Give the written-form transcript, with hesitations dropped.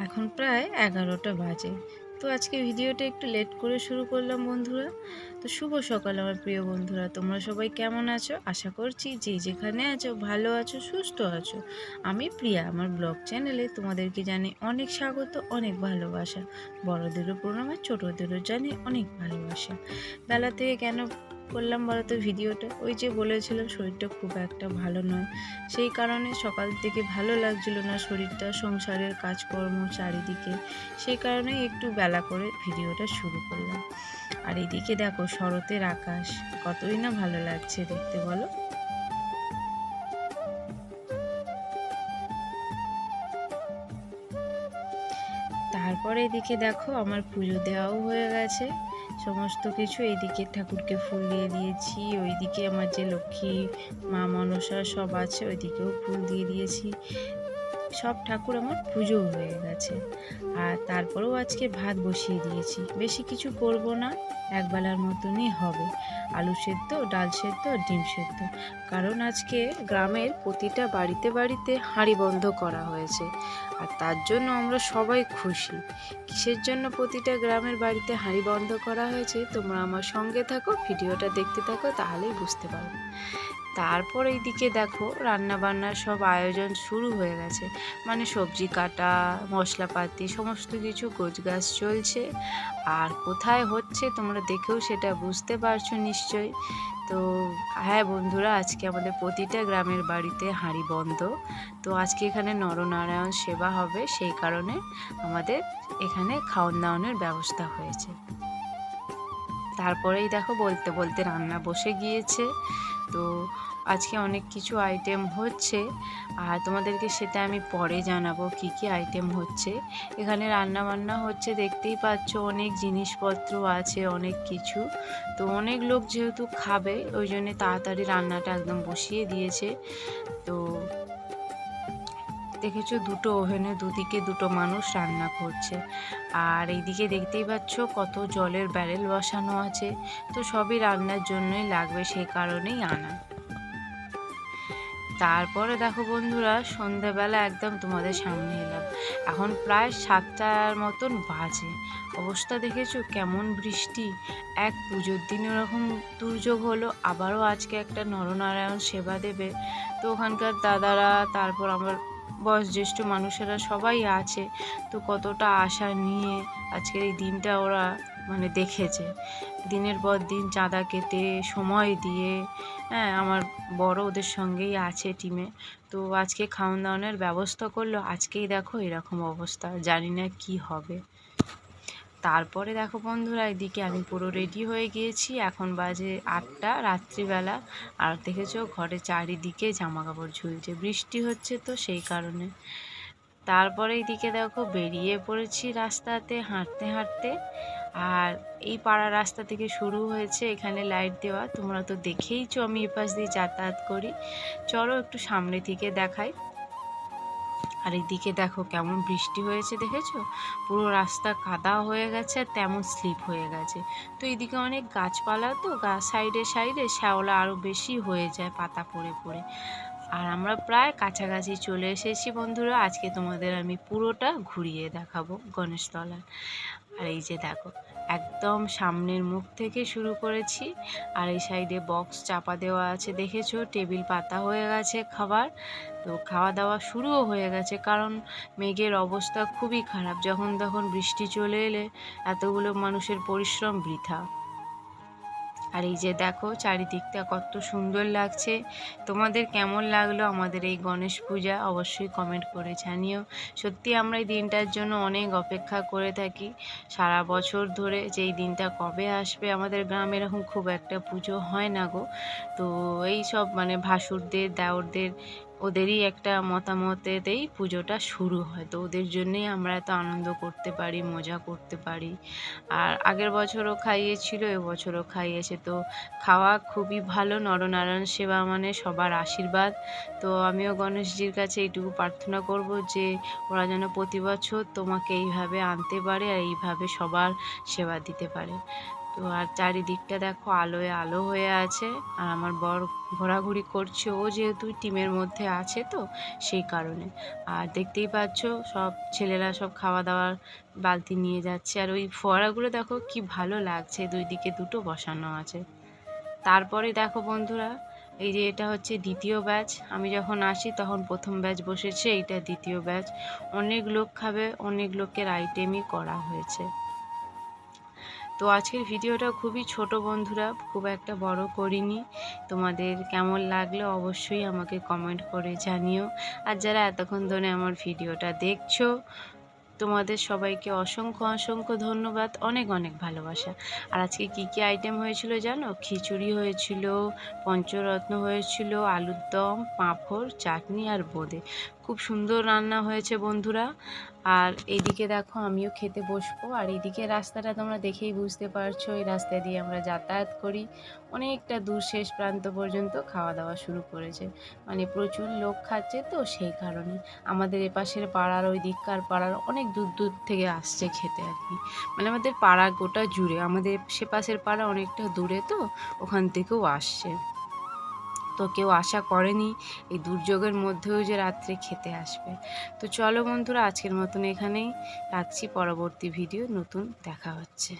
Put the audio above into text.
এখন প্রায় 11টা বাজে। তো আজকে ভিডিওটা একটু লেট করে শুরু করলাম বন্ধুরা। তো শুভ সকাল আমার প্রিয় বন্ধুরা, তোমরা সবাই কেমন আছো? আশা করছি যে যেখানে আছো ভালো আছো, সুস্থ আছো। আমি প্রিয়া, আমার ব্লগ চ্যানেলে তোমাদেরকে জানাই অনেক স্বাগত, অনেক ভালোবাসা। বড়দেরও প্রণাম আর ছোটদেরও জানাই অনেক ভালোবাসা। বেলা থেকে কেন করলাম বলো তো ভিডিওটা? ওই যে বলেছিলাম শরীরটা খুব একটা ভালো নয়, সেই কারণে সকাল থেকে ভালো লাগছিল না শরীরটা, সংসারের কাজকর্ম চারিদিকে, সেই কারণেই একটু বেলা করে ভিডিওটা শুরু করলাম। আর এদিকে দেখো শরতের আকাশ, কতই না ভালো লাগছে দেখতে বলো। তারপরে এদিকে দেখো আমার পুজো দেওয়াও হয়ে গেছে, সমস্ত কিছু। এইদিকে ঠাকুরকে ফুল দিয়ে দিয়েছি, ওইদিকে আমার যে লক্ষ্মী মা মনসা সব আছে ওইদিকেও ফুল দিয়ে দিয়েছি। সব ঠাকুর আমার পুজো হয়ে গেছে। আর তারপরেও আজকে ভাত বসিয়ে দিয়েছি, বেশি কিছু করব না, একবেলার মতনই হবে। আলু সেদ্ধ, ডাল সেদ্ধ, ডিম সেদ্ধ। কারণ আজকে গ্রামের প্রতিটা বাড়িতে বাড়িতে হাঁড়ি বন্ধ করা হয়েছে, আর তার জন্য আমরা সবাই খুশি। কিসের জন্য প্রতিটা গ্রামের বাড়িতে হাঁড়ি বন্ধ করা হয়েছে তোমরা আমার সঙ্গে থাকো, ভিডিওটা দেখতে থাকো, তাহলেই বুঝতে পারবে। তারপর এইদিকে দেখো রান্না বান্নার সব আয়োজন শুরু হয়ে গেছে, মানে সবজি কাটা, মশলাপাতি সমস্ত কিছু গোছগাছ চলছে। আর কোথায় হচ্ছে তোমরা দেখেও সেটা বুঝতে পারছো নিশ্চয়ই। তো হ্যাঁ বন্ধুরা, আজকে আমাদের প্রতিটা গ্রামের বাড়িতে হাঁড়ি বন্ধ। তো আজকে এখানে নরনারায়ণ সেবা হবে, সেই কারণে আমাদের এখানে খাওয়ান দাওয়ানোর ব্যবস্থা হয়েছে। তারপরেই দেখো বলতে বলতে রান্না বসে গিয়েছে। তো আজকে অনেক কিছু আইটেম হচ্ছে, আর তোমাদেরকে সেটা আমি পরে জানাবো কি কি আইটেম হচ্ছে। এখানে রান্না বান্না হচ্ছে, দেখতেই পাচ্ছ অনেক জিনিসপত্র আছে, অনেক কিছু। তো অনেক লোক যেহেতু খাবে ওই জন্যে তাড়াতাড়ি রান্নাটা একদম বসিয়ে দিয়েছে। তো দেখেছো দুটো ওভেনে দুদিকে দুটো মানুষ রান্না করছে। আর এইদিকে দেখতেই পাচ্ছ কত জলের ব্যারেল বসানো আছে। তো সবই রান্নার জন্যই লাগবে, সেই কারণেই আনা। তারপরে দেখো বন্ধুরা, সন্ধ্যাবেলা একদম তোমাদের সামনে এলাম। এখন প্রায় 7টার মতন বাজে। অবস্থা দেখেছো কেমন বৃষ্টি। এক পুজোর দিন ওরকম দুর্যোগ হলো, আবারও আজকে একটা নরনারায়ণ সেবা দেবে। তো ওখানকার দাদারা, তারপর আমার বয়োজ্যেষ্ঠ মানুষেরা সবাই আছে। তো কতটা আশা নিয়ে আজকের এই দিনটা ওরা মানে দেখেছে, দিনের পর দিন চাঁদা কেটে সময় দিয়ে। হ্যাঁ, আমার বড় ওদের সঙ্গেই আছে টিমে। তো আজকে খাওয়ান দাওয়ানোর ব্যবস্থা করলো, আজকেই দেখো এরকম অবস্থা, জানি না কি হবে। তারপরে দেখো বন্ধুরা, এদিকে আমি পুরো রেডি হয়ে গিয়েছি, এখন বাজে 8টা রাত্রিবেলা। আর দেখেছো ঘরে চারিদিকে জামা কাপড় ঝুলছে, বৃষ্টি হচ্ছে তো সেই কারণে। তারপরে এইদিকে দেখো বেরিয়ে পড়েছি রাস্তাতে হাঁটতে হাঁটতে। আর এই পাড়া রাস্তা থেকে শুরু হয়েছে, এখানে লাইট দেওয়া, তোমরা তো দেখেইছো আমি এপাশ দিয়ে যাতায়াত করি। চলো একটু সামনে থেকে দেখাই। আর এইদিকে দেখো কেমন বৃষ্টি হয়েছে, দেখেছো পুরো রাস্তা কাদা হয়ে গেছে আর তেমন স্লিপ হয়ে গেছে। তো এইদিকে অনেক গাছপালা, তো গাছ সাইডে সাইডে শ্যাওলা আরও বেশি হয়ে যায় পাতা পড়ে পড়ে। আর আমরা প্রায় কাছাকাছি চলে এসেছি বন্ধুরা, আজকে তোমাদের আমি পুরোটা ঘুরিয়ে দেখাবো গণেশতলা। আর এই যে দেখো একদম সামনের মুখ থেকে শুরু করেছি। আর এই সাইডে বক্স চাপা দেওয়া আছে, দেখেছো টেবিল পাতা হয়ে গেছে খাবার। তো খাওয়া দাওয়া শুরুও হয়ে গেছে, কারণ মেঘের অবস্থা খুবই খারাপ, যখন তখন বৃষ্টি চলে এলে এতগুলো মানুষের পরিশ্রম বৃথা। আর এই যে দেখো চারিদিকটা কত সুন্দর লাগছে। তোমাদের কেমন লাগলো আমাদের এই গণেশ পূজা অবশ্যই কমেন্ট করে জানিও। সত্যি আমরা এই দিনটার জন্য অনেক অপেক্ষা করে থাকি সারা বছর ধরে, যে এই দিনটা কবে আসবে। আমাদের গ্রামে এরকম খুব একটা পুজো হয় না গো। তো এই সব মানে ভাসুরদের দেওরদের ওদেরই একটা মতামতেতেই পুজোটা শুরু হয়, তো ওদের জন্যেই আমরা এত আনন্দ করতে পারি, মজা করতে পারি। আর আগের বছরও খাইয়েছিল, এবছরও খাইয়েছে। তো খাওয়া খুবই ভালো, নরনারায়ণ সেবা মানে সবার আশীর্বাদ। তো আমিও গণেশজির কাছে এইটুকু প্রার্থনা করব যে ওরা যেন প্রতি বছর তোমাকে এইভাবে আনতে পারে আর এইভাবে সবার সেবা দিতে পারে। তো আর চারিদিকটা দেখো আলোয় আলো হয়ে আছে। আর আমার বর ঘোরাঘুরি করছে, ও যেহেতু টিমের মধ্যে আছে তো সেই কারণে। আর দেখতেই পাচ্ছ সব ছেলেরা সব খাওয়া দাওয়ার বালতি নিয়ে যাচ্ছে। আর ওই ফোয়ারাগুলো দেখো কি ভালো লাগছে, দুই দিকে দুটো বসানো আছে। তারপরে দেখো বন্ধুরা, এই যে এটা হচ্ছে দ্বিতীয় ব্যাচ। আমি যখন আসি তখন প্রথম ব্যাচ বসেছে, এইটা দ্বিতীয় ব্যাচ। অনেক লোক খাবে, অনেক লোকের আইটেমই করা হয়েছে। তো আজকের ভিডিওটা খুবই ছোট বন্ধুরা, খুব একটা বড় করিনি। তোমাদের কেমন লাগলো অবশ্যই আমাকে কমেন্ট করে জানিও। আর যারা এতক্ষণ ধরে আমার ভিডিওটা দেখছো, তোমাদের সবাইকে অসংখ্য অসংখ্য ধন্যবাদ, অনেক অনেক ভালোবাসা। আর আজকে কি কি আইটেম হয়েছিল জানো? খিচুড়ি হয়েছিল, পঞ্চরত্ন হয়েছিল, আলুর দম, পাঁপড়, চাটনি আর বোঁদে। খুব সুন্দর রান্না হয়েছে বন্ধুরা। আর এইদিকে দেখো আমিও খেতে বসবো। আর এইদিকে রাস্তাটা তোমরা দেখেই বুঝতে পারছো, এই রাস্তা দিয়ে আমরা যাতায়াত করি। অনেকটা দূর শেষ প্রান্ত পর্যন্ত খাওয়া দাওয়া শুরু করেছে, মানে প্রচুর লোক খাচ্ছে তো সেই কারণে। আমাদের এপাশের পাড়ার ওই দিককার পাড়ার অনেক দূর দূর থেকে আসছে খেতে আর কি। মানে আমাদের পাড়া গোটা জুড়ে, আমাদের সে পাশের পাড়া অনেকটা দূরে তো ওখান থেকেও আসছে। তো কেউ আশা করেনি এই দুর্যোগের মধ্যেও যে রাত্রে খেতে আসবে। তো চলো বন্ধুরা, আজকের মতন এখানেই রাখছি। পরবর্তী ভিডিও নতুন দেখা হচ্ছে।